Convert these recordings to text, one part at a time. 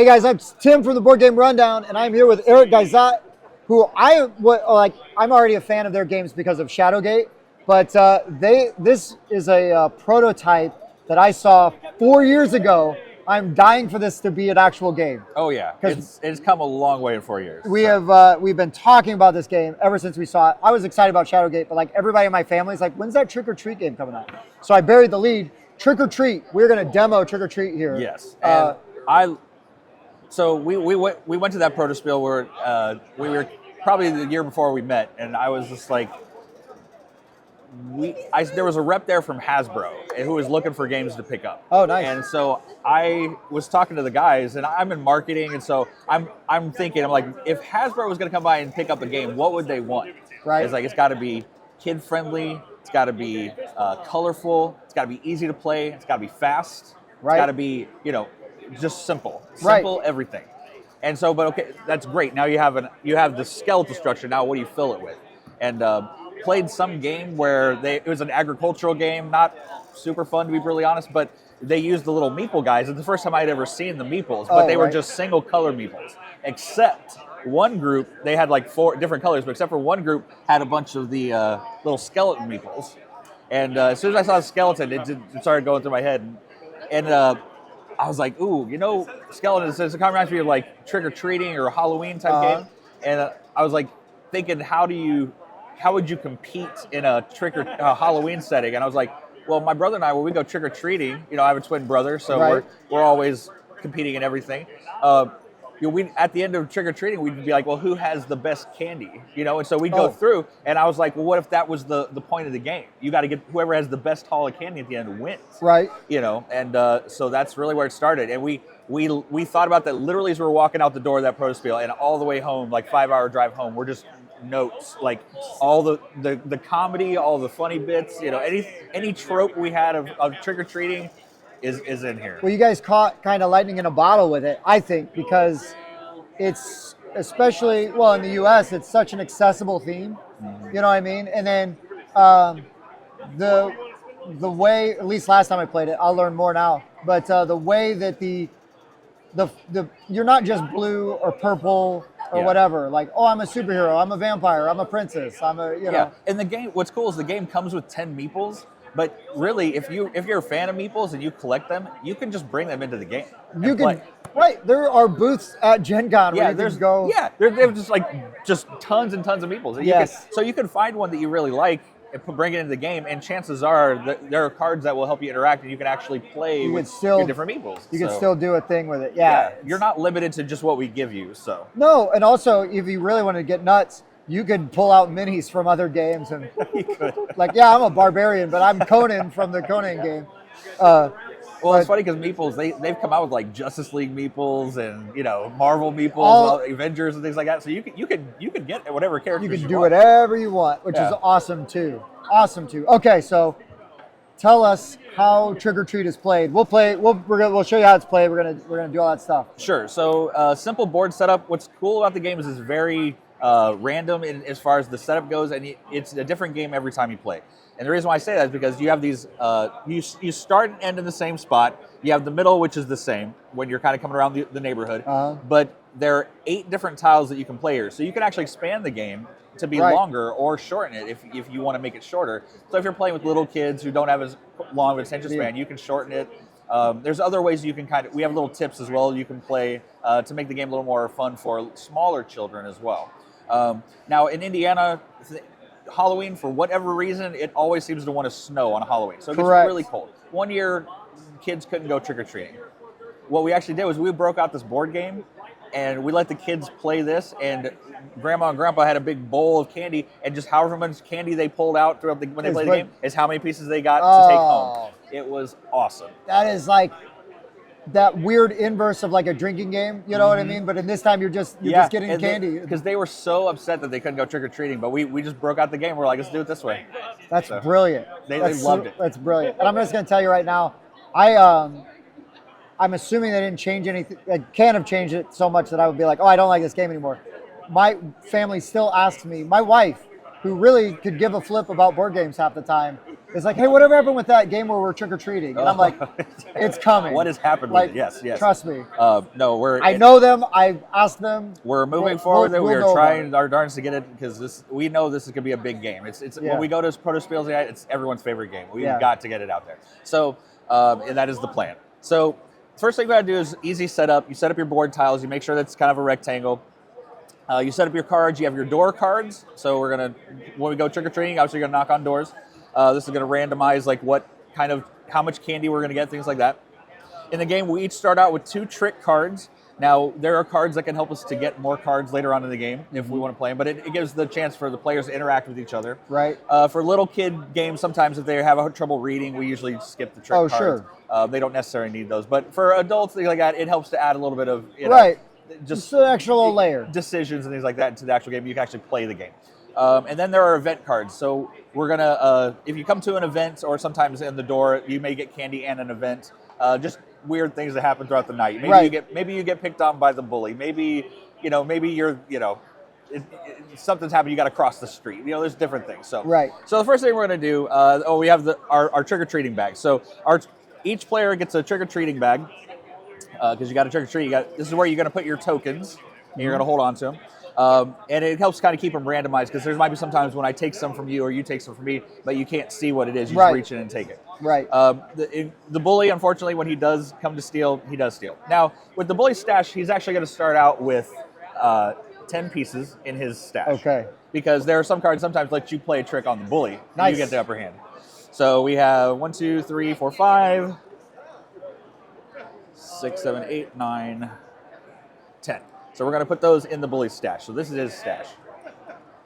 Hey guys, I'm Tim from the Board Game Rundown, and I'm here with Eric Gaizat, who I'm already a fan of their games because of Shadowgate, but this is a prototype that I saw 4 years ago. I'm dying for this to be an actual game. Oh yeah, it's come a long way in 4 years. We've been talking about this game ever since we saw it. I was excited about Shadowgate, but like everybody in my family is like, when's that Trick or Treat game coming out? So I buried the lead. Trick or Treat. We're going to demo Trick or Treat here. Yes, and So we went to that proto spiel where we were probably the year before we met, and I was just like, there was a rep there from Hasbro who was looking for games to pick up. Oh, nice. And so I was talking to the guys, and I'm in marketing, and so I'm thinking, I'm like, if Hasbro was going to come by and pick up a game, what would they want? Right. It's like, it's got to be kid friendly, it's got to be colorful, it's got to be easy to play, it's got to be fast, Right. It's got to be just simple Right. everything. And so, but okay, that's great. Now you have the skeletal structure. Now what do you fill it with? And played some game where it was an agricultural game, not super fun to be really honest, but they used the little meeple guys. It's the first time I'd ever seen the meeples, but they were just single color meeples. Except one group, they had like 4 different colors, but except for one group had a bunch of the little skeleton meeples. And as soon as I saw the skeleton, it started going through my head. And I was like, ooh, skeletons, it kind of reminds me of like trick-or-treating or a Halloween type game. And I was like thinking, how would you compete in a Halloween setting? And I was like, well, my brother and I, when we go trick-or-treating, I have a twin brother, so we're always competing in everything. At the end of trick-or-treating, we'd be like, well, who has the best candy? And so we'd go through, and I was like, well, what if that was the point of the game? You got to get whoever has the best haul of candy at the end wins. Right. And so that's really where it started. And we thought about that literally as we were walking out the door of that proto spiel, and all the way home, like 5-hour drive home, we're just notes, like all the comedy, all the funny bits, any trope we had of trick-or-treating is in here. Well, you guys caught kind of lightning in a bottle with it, I think, because it's especially, well, in the U.S., it's such an accessible theme. Mm-hmm. You know what I mean? And then the way, at least last time I played it, I'll learn more now, but the way that the you're not just blue or purple or whatever, like, oh, I'm a superhero, I'm a vampire, I'm a princess, I'm a, Yeah, and the game, what's cool is the game comes with 10 meeples. But really, if you're a fan of meeples and you collect them, you can just bring them into the game. You can play. Right. There are booths at Gen Con where you can go. Yeah, they're just tons and tons of meeples. Yes. So you can find one that you really like and bring it into the game, and chances are that there are cards that will help you interact, and you can actually play with your different meeples. You can still do a thing with it. Yeah. You're not limited to just what we give you. So. No, and also if you really want to get nuts, you could pull out minis from other games and like, yeah, I'm a barbarian, but I'm Conan from the Conan game. Well, it's funny because meeples, they've come out with like Justice League meeples and Marvel meeples, Avengers and things like that. So you could get whatever characters you can do whatever you want, which is awesome too. Awesome too. Okay, so tell us how Trick or Treat is played. We'll show you how it's played. We're gonna do all that stuff. Sure. So simple board setup. What's cool about the game is it's very random as far as the setup goes, and it's a different game every time you play. And the reason why I say that is because you have these, you start and end in the same spot. You have the middle, which is the same when you're kind of coming around the neighborhood. But there are 8 different tiles that you can play here. So you can actually expand the game to be longer or shorten it if you want to make it shorter. So if you're playing with little kids who don't have as long of an attention span, you can shorten it. There's other ways you can we have little tips as well you can play to make the game a little more fun for smaller children as well. Now in Indiana, Halloween, for whatever reason, it always seems to want to snow on Halloween. So it gets really cold. One year, kids couldn't go trick-or-treating. What we actually did was we broke out this board game, and we let the kids play this, and Grandma and Grandpa had a big bowl of candy, and just however much candy they pulled out throughout when they played the game is how many pieces they got to take home. It was awesome. That is like that weird inverse of like a drinking game, you know what I mean? But in this time, you're just getting candy. Because they were so upset that they couldn't go trick-or-treating, but we just broke out the game. We're like, let's do it this way. That's brilliant. They loved it. That's brilliant. And I'm just going to tell you right now, I'm assuming they didn't change anything. They can't have changed it so much that I would be like, oh, I don't like this game anymore. My family still asks me, my wife, who really could give a flip about board games half the time, It's like, hey, whatever happened with that game where we're trick or treating? And I'm like, it's coming. What has happened Like, with it? Yes, yes. trust me. No, I know them. I've asked them. We're moving forward. We'll We are know about trying our darndest to get it because we know this is going to be a big game. It's Yeah. when we go to Proto Spiels, it's everyone's favorite game. We've Yeah. got to get it out there. So and that is the plan. So first thing we got to do is easy setup. You set up your board tiles. You make sure that's kind of a rectangle. You set up your cards. You have your door cards. So we're gonna, when we go trick or treating, obviously you're gonna knock on doors. This is gonna randomize like how much candy we're gonna get, things like that. In the game, we each start out with 2 trick cards. Now there are cards that can help us to get more cards later on in the game if we want to play them, but it gives the chance for the players to interact with each other. Right. For little kid games, sometimes if they have trouble reading, we usually skip the trick cards. Sure. They don't necessarily need those, but for adults, things like that, it helps to add a little bit of Right. just an extra little layer. decisions and things like that into the actual game. You can actually play the game. And then there are event cards. So we're gonna, if you come to an event or sometimes in the door, you may get candy and an event. Just weird things that happen throughout the night. Maybe you get picked on by the bully. Maybe you're something's happened. You got to cross the street. There's different things. So So the first thing we're gonna do, we have our trick or treating bag. So each player gets a trick or treating bag. Because you got to trick or treat. This is where you're going to put your tokens, and you're going to hold on to them. And it helps kind of keep them randomized because there might be sometimes when I take some from you or you take some from me, but you can't see what it is. You just reach in and take it. Right. The bully, unfortunately, when he does come to steal, he does steal. Now, with the bully stash, he's actually going to start out with 10 pieces in his stash. Okay. Because there are some cards sometimes let you play a trick on the bully. Nice. And you get the upper hand. So we have 1, 2, 3, 4, 5. 6, 7, 8, 9, 10. So we're going to put those in the bully's stash. So this is his stash.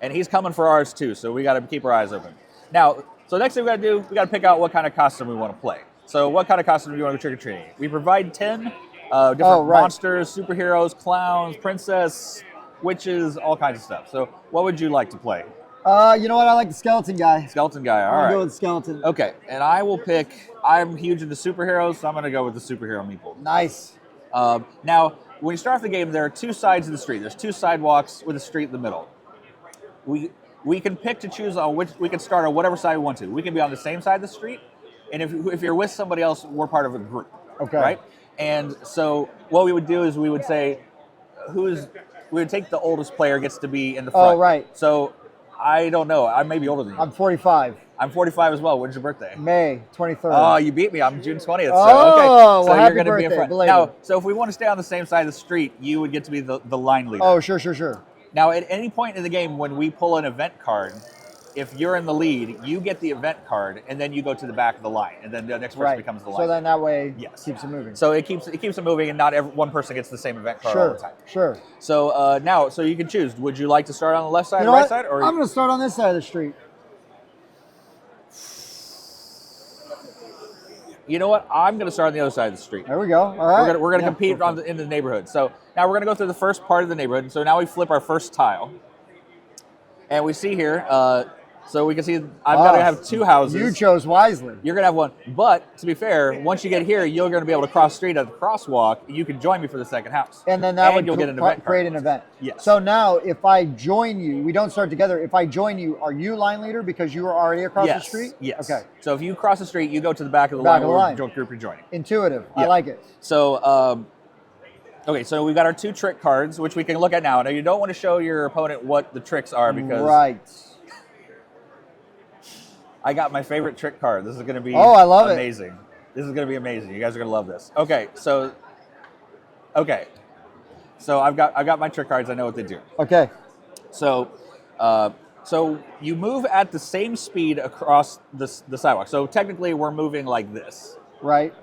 And he's coming for ours too, so we got to keep our eyes open. Now, so next thing we got to do, we got to pick out what kind of costume we want to play. So what kind of costume do you want to trick or treating? We provide 10 different monsters, superheroes, clowns, princess, witches, all kinds of stuff. So what would you like to play? You know what? I like the skeleton guy. Skeleton guy, all right. I'll go with skeleton. Okay, and I will pick, I'm huge into superheroes, so I'm going to go with the superhero meeple. Nice. Now, when you start off the game, there are 2 sides of the street. There's 2 sidewalks with a street in the middle. We can pick to choose on which, we can start on whatever side we want to. We can be on the same side of the street, and if you're with somebody else, we're part of a group. Okay. Right? And so what we would do is we would say, we would take the oldest player gets to be in the front. Oh, right. So I don't know. I may be older than you. I'm 45. I'm 45 as well. When's your birthday? May 23rd. Oh, you beat me. I'm June 20th. So, well, so happy you're going to be in birthday, front. belated. Now, so if we want to stay on the same side of the street, you would get to be the line leader. Oh, sure. Now, at any point in the game when we pull an event card, if you're in the lead, you get the event card, and then you go to the back of the line, and then the next person becomes the line. So then that way, keeps it moving. So it keeps it moving, and not one person gets the same event card all the time. Sure. So now, so you can choose. Would you like to start on the left side, or right side, or I'm going to start on this side of the street. You know what? I'm going to start on the other side of the street. There we go. All right. We're going to compete in the neighborhood. So now we're going to go through the first part of the neighborhood. So now we flip our first tile, and we see here. So we can see I've got to have 2 houses. You chose wisely. You're going to have 1. But to be fair, once you get here, you're going to be able to cross street at the crosswalk. You can join me for the second house. And then that would you'll get an event create card. an event. Yes. So now if I join you, we don't start together. If I join you, are you line leader because you are already across the street? Yes. Okay. So if you cross the street, you go to the back of the line or group you're joining. Intuitive. Yeah. I like it. So, okay, so we've got our 2 trick cards, which we can look at now. Now, you don't want to show your opponent what the tricks are because... Right. I got my favorite trick card. This is going to be I love amazing. This is going to be amazing. You guys are going to love this. Okay, so I've got my trick cards. I know what they do. Okay. So you move at the same speed across the sidewalk. So technically, we're moving like this. Right.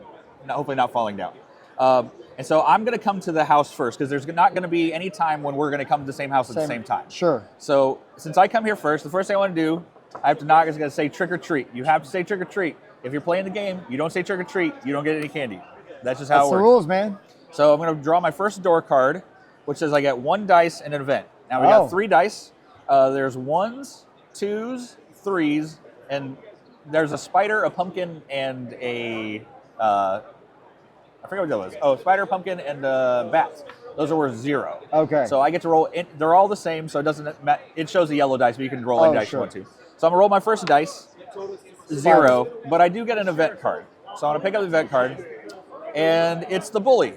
Hopefully not falling down. And so I'm going to come to the house first because there's not going to be any time when we're going to come to the same house at the same time. Sure. So since I come here first, the first thing I want to do, I have to knock. It's going to say trick or treat. You have to say trick or treat. If you're playing the game, you don't say trick or treat, you don't get any candy. That's just how it works. That's the rules, man. So I'm going to draw my first door card, which says I get 1 dice and an event. Now we got 3 dice. There's 1s, 2s, 3s, and there's a spider, a pumpkin, and a I forget what that was. Oh, spider, pumpkin, and bat. Those are worth 0. Okay. So I get to roll. They're all the same, so it doesn't matter. It shows the yellow dice, but you can roll any dice you want to. So I'm going to roll my first dice. 0, but I do get an event card. So I'm going to pick up the event card, and it's the bully.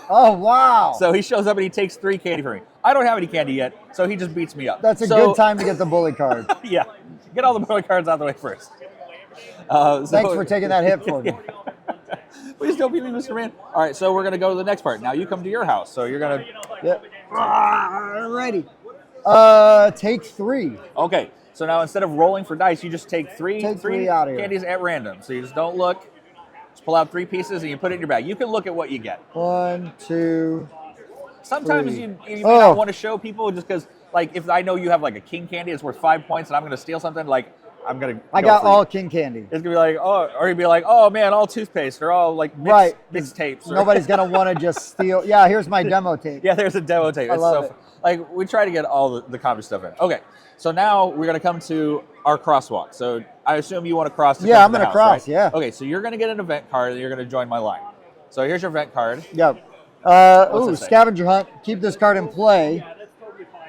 Oh, wow. So he shows up and he takes 3 candy from me. I don't have any candy yet, so he just beats me up. That's a good time to get the bully card. Yeah, get all the bully cards out of the way first. Thanks for taking that hit for me. Please don't beat me, Mr. Man. All right, so we're going to go to the next part. Now you come to your house, so you're going to... Yep. Alrighty. Take 3. Okay, so now instead of rolling for dice, you just take three out of here. candies at random. So you just don't look. Just pull out 3 pieces and you put it in your bag. You can look at what you get. 1, 2. Sometimes 3. you may not want to show people just because, like, if I know you have like a king candy, it's worth 5 points, and I'm going to steal something, like, I'm going to. I got all king candy. It's going to be like, oh, or you'd be like, oh man, all toothpaste, or all like mixed tapes. Or... Nobody's going to want to just steal. Yeah, here's my demo tape. Yeah, there's a demo tape. I love it. Like, we try to get all the comedy stuff in. Okay, so now we're going to come to our crosswalk. So I assume you want to cross. Yeah, I'm going to cross, right? Yeah. Okay, so you're going to get an event card and you're going to join my line. So here's your event card. Yep. Scavenger hunt. Keep this card in play.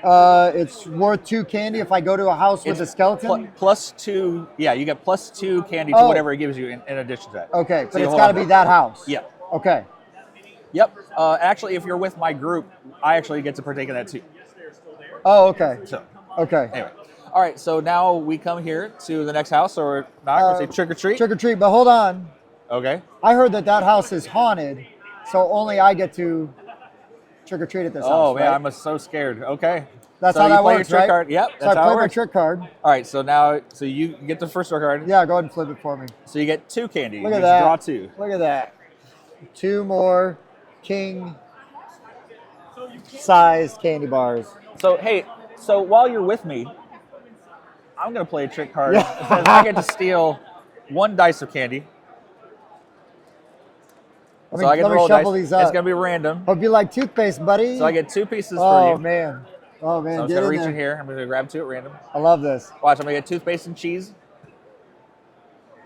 It's worth 2 candy if I go to a house with a skeleton. Plus 2. Yeah, you get plus 2 candy to whatever it gives you in addition to that. Okay, but it's got to be that house. Yeah. Okay. Yep. Actually, if you're with my group, I actually get to partake in that too. Oh, okay. So. Okay. Anyway. All right, so now we come here to the next house, or not, we say trick or treat. Trick or treat, but hold on. Okay. I heard that house is haunted, so only I get to trick or treat at this house. Oh man, right? I'm so scared. Okay. That's so how that play works, your trick right? card. Yep. So I play my trick card. All right, so now, you get the first card. Yeah, go ahead and flip it for me. So you get 2 candy. Look at that. Draw 2. Look at that. 2 more king sized candy bars. So hey, while you're with me, I'm gonna play a trick card. It says I get to steal 1 dice of candy. So I get to roll dice. These up. It's gonna be random. Hope you like toothpaste, buddy. So I get 2 pieces for you. Oh man. Oh man. So I'm gonna reach in here. I'm gonna grab 2 at random. I love this. Watch, I'm gonna get toothpaste and cheese.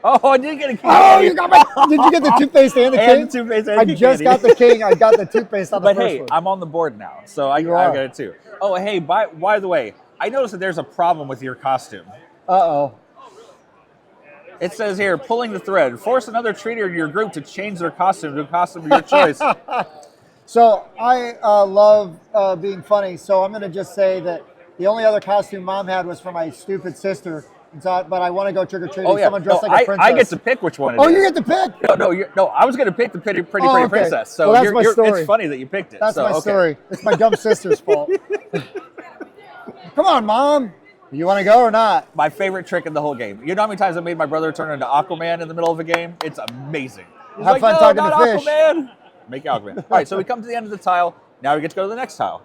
Oh, I did get a king. Oh, you got my. Did you get the toothpaste and the king? And the toothpaste and I just got the king. I got the toothpaste on the first one. But hey, I'm on the board now, so I got it too. Oh, hey, by the way, I noticed that there's a problem with your costume. Uh-oh. It says here, pulling the thread. Force another treater in your group to change their costume to a costume of your choice. So I love being funny, so I'm going to just say that the only other costume Mom had was for my stupid sister. But I want to go trick-or-treating. Oh, yeah. Someone dressed like a princess. I get to pick which one it is. Oh, you get to pick? No, I was going to pick the pretty princess. So well, that's my story. It's funny that you picked it. That's my story. It's my dumb sister's fault. Come on, Mom. You want to go or not? My favorite trick in the whole game. You know how many times I made my brother turn into Aquaman in the middle of a game? It's amazing. Have fun talking to fish. Aquaman. Make Aquaman. All right, so we come to the end of the tile. Now we get to go to the next tile.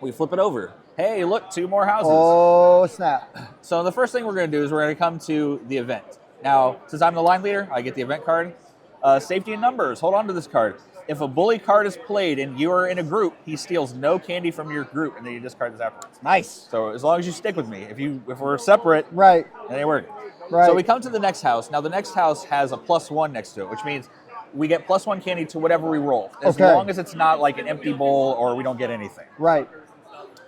We flip it over. Hey, look, 2 more houses. Oh, snap. So the first thing we're going to do is we're going to come to the event. Now, since I'm the line leader, I get the event card. Safety in numbers. Hold on to this card. If a bully card is played and you are in a group, he steals no candy from your group, and then you discard this afterwards. Nice. So as long as you stick with me. If we're separate, right, it ain't working. Right. So we come to the next house. Now the next house has a +1 next to it, which means we get +1 candy to whatever we roll, as long as it's not like an empty bowl or we don't get anything. Right.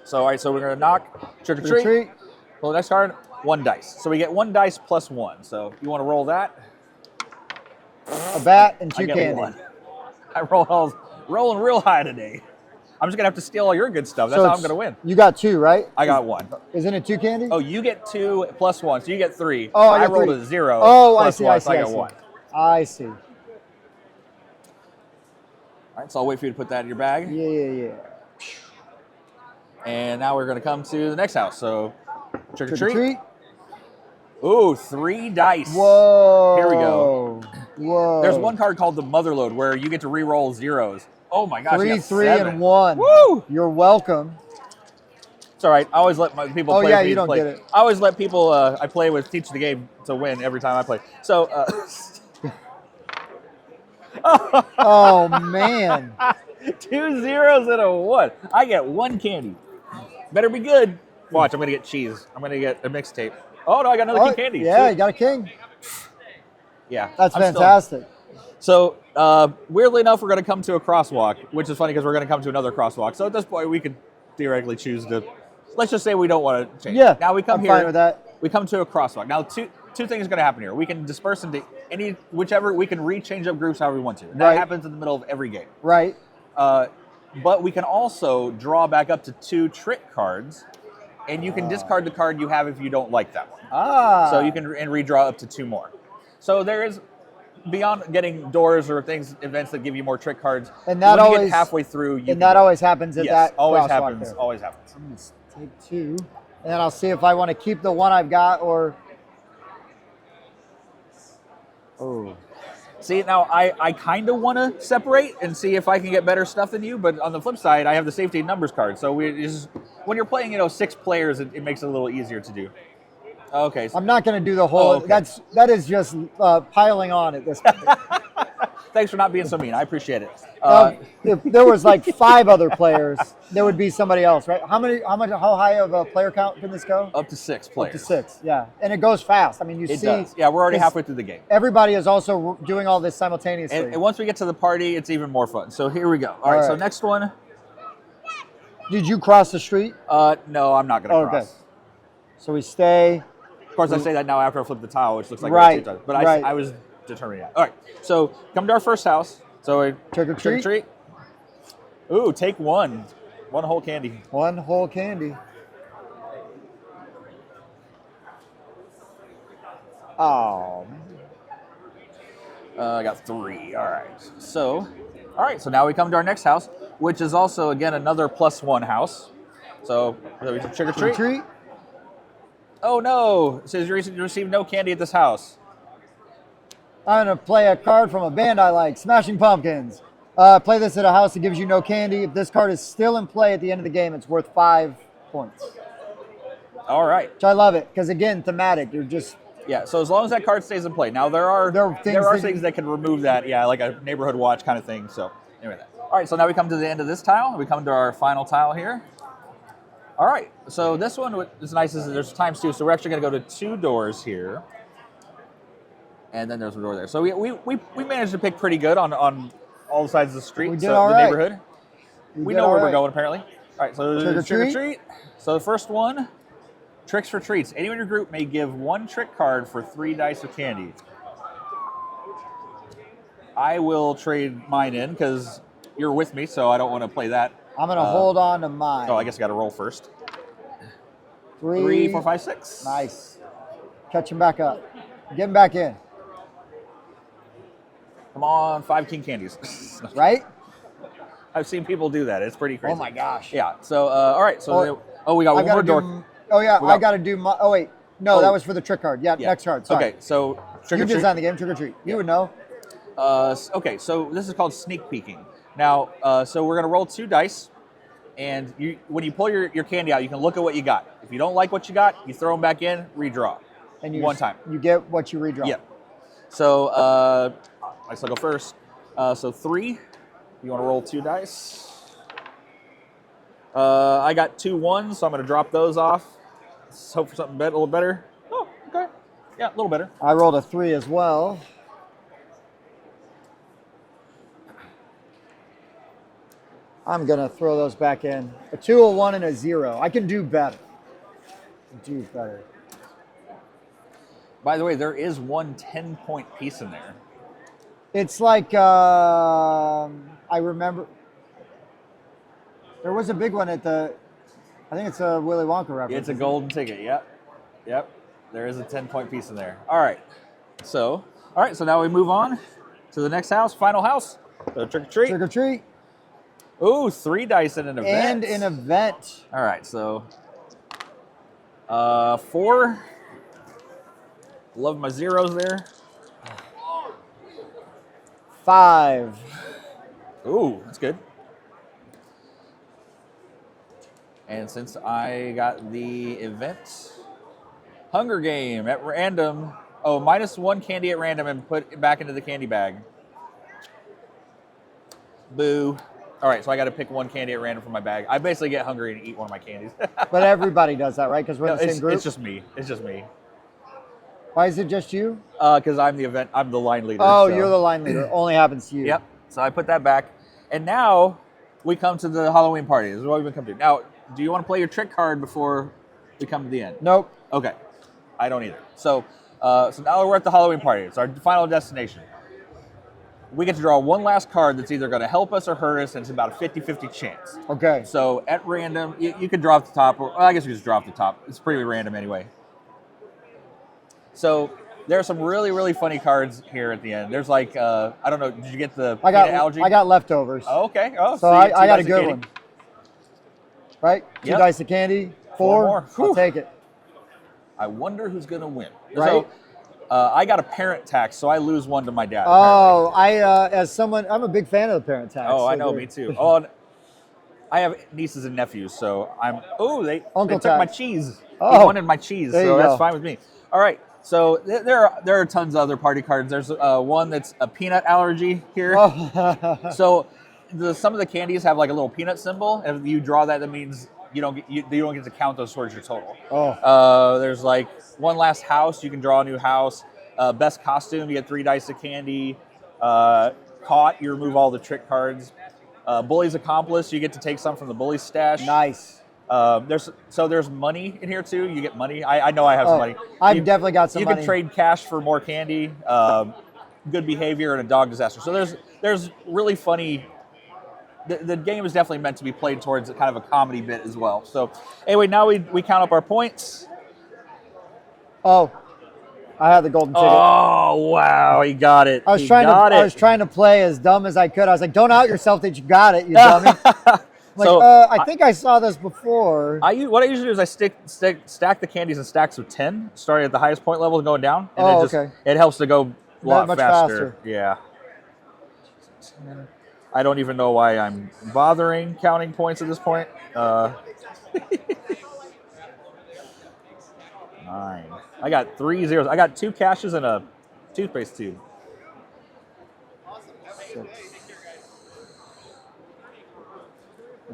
So all right, so we're gonna knock, trick or treat. Pull the next card, 1 dice. So we get 1 dice +1. So you want to roll that? A bat and 2 candy. 1. I rolling real high today. I'm just gonna have to steal all your good stuff. That's how I'm gonna win. You got 2, right? I got 1. Isn't it 2 candy? Oh, you get 2 +1, so you get 3. Oh, I rolled a 0. Oh, I see. So I got 1. I see. All right, so I'll wait for you to put that in your bag. Yeah. And now we're gonna come to the next house. So trick or treat. Treat. Ooh, 3 dice. Whoa. Here we go. Whoa. There's one card called the Motherload where you get to re-roll zeros. Oh my gosh. 3, 3, 7. and 1. Woo! You're welcome. It's all right. I always let my people play. Oh yeah, you don't get it. I always let people I play with teach the game to win every time I play. So. Oh man. 2 zeros and a 1. I get 1 candy. Better be good. Watch, I'm gonna get cheese. I'm gonna get a mixtape. Oh no, I got another king candy. Yeah, you got a king. Yeah. That's fantastic. So weirdly enough, we're gonna come to a crosswalk, which is funny because we're gonna come to another crosswalk. So at this point, we could theoretically choose to. Let's just say we don't want to change. Yeah. Now we come I'm here. fine with that. We come to a crosswalk. Now, two two things are going to happen here. We can disperse into whichever, we can rechange up groups however we want to. That Right. happens in the middle of every game. Right. But we can also draw back up to 2 trick cards, and you can discard the card you have if you don't like that one. So you can redraw up to 2 more. So there is, beyond getting doors or events that give you more trick cards, and that when you always get halfway through, you and that always happens at that always crosswalk happens. there. Always happens. I'm gonna take 2, and then I'll see if I want to keep the one I've got or. Oh. See, now I kind of want to separate and see if I can get better stuff than you, but on the flip side, I have the safety and numbers card. So when you're playing, 6 players, it makes it a little easier to do. Okay. So, I'm not going to do the whole. okay. That is just piling on at this point. Thanks for not being so mean. I appreciate it. If there was like 5 other players, there would be somebody else, right? How high of a player count can this go? Up to 6 players. Up to 6, yeah, and it goes fast. I mean, It does. Yeah, we're already halfway through the game. Everybody is also doing all this simultaneously. And once we get to the party, it's even more fun. So here we go. All right. So next one. Did you cross the street? No, I'm not going to cross. Okay. So we stay. Of course, I say that now after I flip the tile, which looks like Right, 2 times. But right. I was determined. All right. So come to our first house. So Trick or treat. Ooh, take 1. 1 whole candy. 1 whole candy. Oh. I got 3. All right. So now we come to our next house, which is also, again, another +1 house. So trick or treat. Treat. Oh, no. It says you received no candy at this house. I'm going to play a card from a band I like, Smashing Pumpkins. Play this at a house that gives you no candy. If this card is still in play at the end of the game, it's worth 5 points. All right. Which I love it, because again, thematic. You're just... Yeah, so as long as that card stays in play. Now, there are things that can remove that, like a neighborhood watch kind of thing. So, anyway. All right, so now we come to the end of this tile. We come to our final tile here. All right, so this one is nice. There's times 2, so we're actually going to go to 2 doors here. And then there's a door there. So we managed to pick pretty good on all the sides of the street. We did all right. Neighborhood. We know where we're going, apparently. All right, so trick or treat. So the first one, tricks for treats. Anyone in your group may give 1 trick card for 3 dice of candy. I will trade mine in because you're with me, so I don't want to play that. I'm going to hold on to mine. Oh, I guess I got to roll first. 3, 4, 5, 6. Nice. Catch him back up. Get him back in. Come on, 5 king candies. Right? I've seen people do that. It's pretty crazy. Oh my gosh. Yeah. So, all right. So, we got one more door. I got to do my. Oh wait, no, that was for the trick card. Yeah, next card. Sorry. Okay. So trick you or treat. designed the game. Trick or treat. You would know. Okay. So this is called sneak peeking. Now, so we're gonna roll 2 dice, and when you pull your candy out, you can look at what you got. If you don't like what you got, you throw them back in, redraw. And one time. You get what you redraw. Yeah. So I still go first. So 3. You want to roll 2 dice? I got 2 1s, so I'm going to drop those off. Let's hope for something a little better. Oh, okay. Yeah, a little better. I rolled a 3 as well. I'm going to throw those back in. A 2, a 1, and a 0. I can do better. Do better. By the way, there is 1 10-point piece in there. It's like, I remember, there was a big one at I think it's a Willy Wonka reference. It's a golden ticket, yep. There is a 10-point piece in there. All right, so now we move on to the next house, final house. So trick or treat. Trick or treat. Ooh, 3 dice in an event. And an event. All right, so 4. Love my zeros there. 5. Ooh, that's good. And since I got the event, Hunger Game at random. Oh, -1 candy at random and put it back into the candy bag. Boo. All right, so I got to pick 1 candy at random from my bag. I basically get hungry and eat one of my candies. But everybody does that, right? Because we're in the same group? It's just me. Why is it just you? Because I'm the line leader. Oh, so. you're the line leader. Only happens to you. Yep. So I put that back. And now we come to the Halloween party. This is what we've been coming to. Now, do you want to play your trick card before we come to the end? Nope. Okay. I don't either. So So now we're at the Halloween party. It's our final destination. We get to draw one last card that's either going to help us or hurt us, and it's about a 50-50 chance. Okay. So at random, you could draw off the top, or I guess you just draw off the top. It's pretty random anyway. So there are some really, really funny cards here at the end. There's like, I don't know, did you get the peanut allergy? I got leftovers. Oh, okay. Oh, so I got a good one. Right? Two Yep. dice of candy. Four more. I'll take it. I wonder who's going to win. Right? So I got a parent tax, so I lose one to my dad. Oh, as someone, I'm a big fan of the parent tax. Oh, so I know, me too. Oh, and I have nieces and nephews, so they took my cheese. Oh, they wanted my cheese, so that's fine with me. All right. So there are tons of other party cards. There's one that's a peanut allergy here. Oh. So some of the candies have like a little peanut symbol, and if you draw that, that means you don't get to count those towards your total. Oh. There's like one last house. You can draw a new house. Best costume, you get 3 dice of candy. Caught, you remove all the trick cards. Bully's accomplice, you get to take some from the bully stash. Nice. There's money in here too. You get money. I know I have some money. I've definitely got some money. You can trade cash for more candy, good behavior, and a dog disaster. So there's really funny. The game is definitely meant to be played towards kind of a comedy bit as well. So anyway, now we count up our points. Oh, I had the golden ticket. Oh wow, he got it. I was trying to play as dumb as I could. I was like, "Don't out yourself that you got it, you dummy." I think I saw this before. What I usually do is I stack the candies in stacks of 10, starting at the highest point level and going down. And it helps to go a lot faster. Yeah. I don't even know why I'm bothering counting points at this point. 9. I got 3 zeros. I got 2 cashes and a toothpaste tube. 6.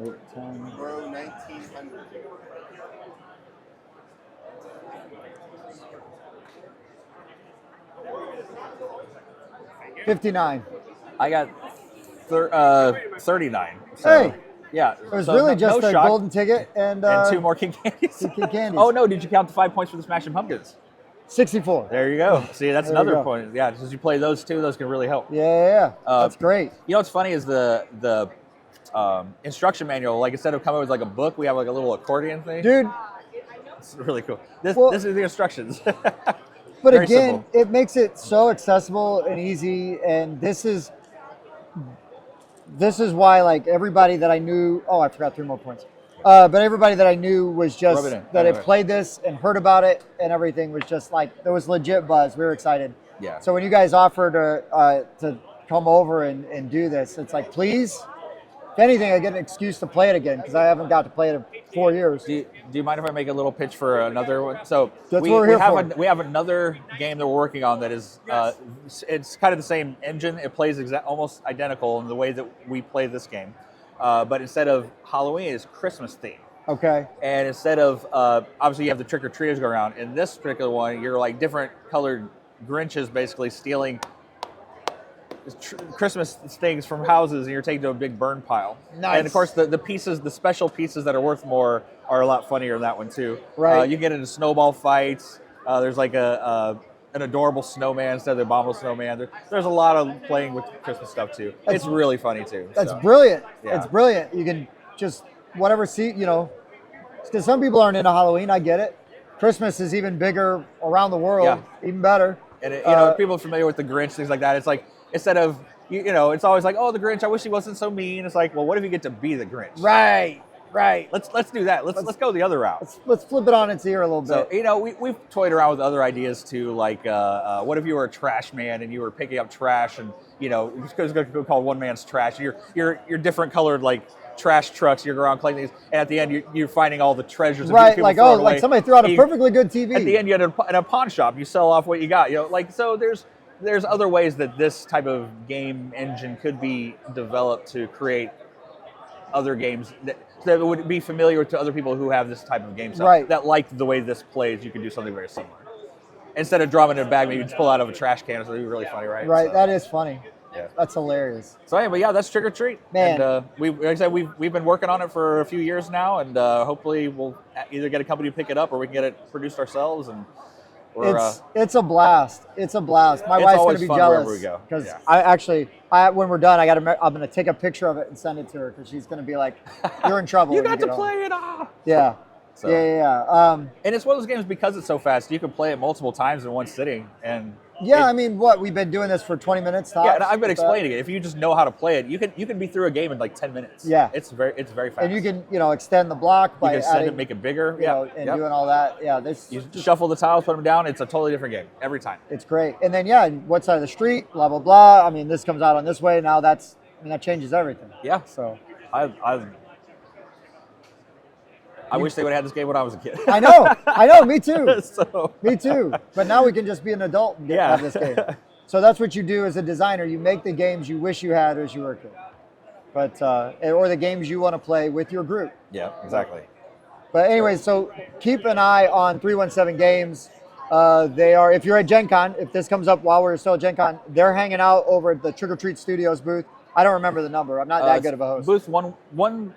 8, 10. Bro, 1900. $59. I got 39. So, hey. Yeah. It was really just a golden ticket and 2 more king candies. 2 king candies. Oh no, did you count the 5 points for the Smashing Pumpkins? 64. There you go. See, that's another point. Yeah, since you play those 2, those can really help. Yeah. That's great. You know what's funny is the instruction manual, like instead of coming with like a book, we have like a little accordion thing. Dude. It's really cool. This is the instructions. But again, it makes it so accessible and easy, and this is why like everybody that I knew, I forgot 3 more points. But everybody that I knew was just that had played this and heard about it and everything was just like, there was legit buzz. We were excited. Yeah. So when you guys offered to come over and do this, it's like, please, if anything, I get an excuse to play it again because I haven't got to play it in 4 years. Do you mind if I make a little pitch for another one? So we have another game that we're working on that is it's kind of the same engine. It plays almost identical in the way that we play this game, but instead of Halloween, it's Christmas theme. Okay. And instead of obviously you have the trick or treaters go around. In this particular one, you're like different colored Grinches basically stealing Christmas things from houses, and you're taking to a big burn pile. Nice. And of course, the special pieces that are worth more are a lot funnier in that one too. Right. You get into snowball fights. There's like an adorable snowman instead of the abominable snowman. There's a lot of playing with Christmas stuff too. It's really funny too. That's brilliant. Yeah. It's brilliant. You can just whatever because some people aren't into Halloween. I get it. Christmas is even bigger around the world. Yeah. Even better. And people are familiar with the Grinch, things like that. It's like, instead of, it's always like, oh, the Grinch, I wish he wasn't so mean. It's like, well, what if you get to be the Grinch? Right. Let's do that. Let's go the other route. Let's flip it on its ear a little bit. So, we've toyed around with other ideas too, like what if you were a trash man and you were picking up trash and, it's going to be called one man's trash. You're different colored, like, trash trucks. You're around collecting these, and at the end, you're finding all the treasures. Right, like like somebody threw out a perfectly good TV. At the end, you had in a pawn shop. You sell off what you got. So there's other ways that this type of game engine could be developed to create other games that would be familiar to other people who have this type of game style, that like the way this plays. You can do something very similar. Instead of dropping it in a bag, maybe just pull out of a trash can. It's really funny, right? Right, so, that is funny. Yeah. That's hilarious. So anyway, that's Trick or Treat. Man. And like I said, we've been working on it for a few years now, and hopefully we'll either get a company to pick it up or we can get it produced ourselves. And It's a blast. It's a blast. My It's wife's always gonna be fun wherever jealous we go. because Yeah. when we're done, I'm gonna take a picture of it and send it to her because she's gonna be like, "You're in trouble." You when got to get home." play it off. Yeah. So. Yeah. And it's one of those games because it's so fast. You can play it multiple times in one sitting, and I mean, we've been doing this for 20 minutes. Tops, yeah, and I've been explaining it. If you just know how to play it, you can be through a game in like 10 minutes. Yeah, it's very fast. And you can extend the block by extend adding, it, make it bigger, and doing all that. Yeah, you shuffle the tiles, put them down. It's a totally different game every time. It's great. And then what side of the street? Blah blah blah. I mean, this comes out on this way now. That changes everything. Yeah. So I wish they would have had this game when I was a kid. I know, me too. So. Me too. But now we can just be an adult and have this game. So that's what you do as a designer. You make the games you wish you had as you were a kid. But or the games you want to play with your group. Yeah, exactly. But anyway, so keep an eye on 317 Games. They are, if you're at Gen Con, if this comes up while we're still at Gen Con, they're hanging out over at the Trick or Treat Studios booth. I don't remember the number. I'm not that good of a host. Booth 1161.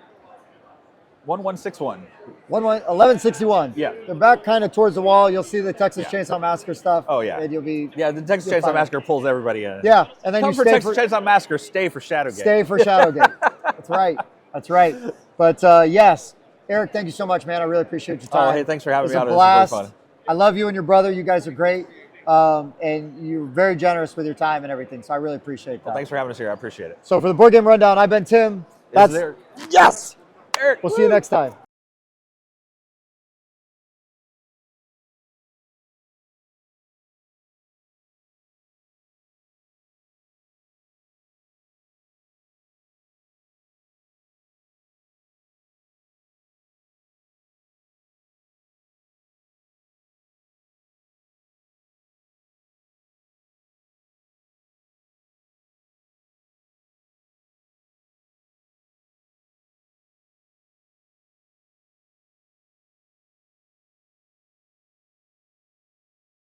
1161. Yeah. They're back kind of towards the wall. You'll see the Texas Chainsaw Massacre stuff. Oh, yeah. And you'll be... Yeah, the Texas Chainsaw Massacre pulls everybody in. Yeah. And then Come you for stay Texas Chainsaw Massacre, stay for Shadowgate. Stay for Shadowgate. That's right. That's right. But yes, Eric, thank you so much, man. I really appreciate your time. Oh, hey, thanks for having me out. It was a blast. It was really fun. I love you and your brother. You guys are great. And you're very generous with your time and everything. So I really appreciate that. Well, thanks for having us here. I appreciate it. So for the Board Game Rundown, I've been Tim. That's Eric. Yes! Eric. We'll see you next time.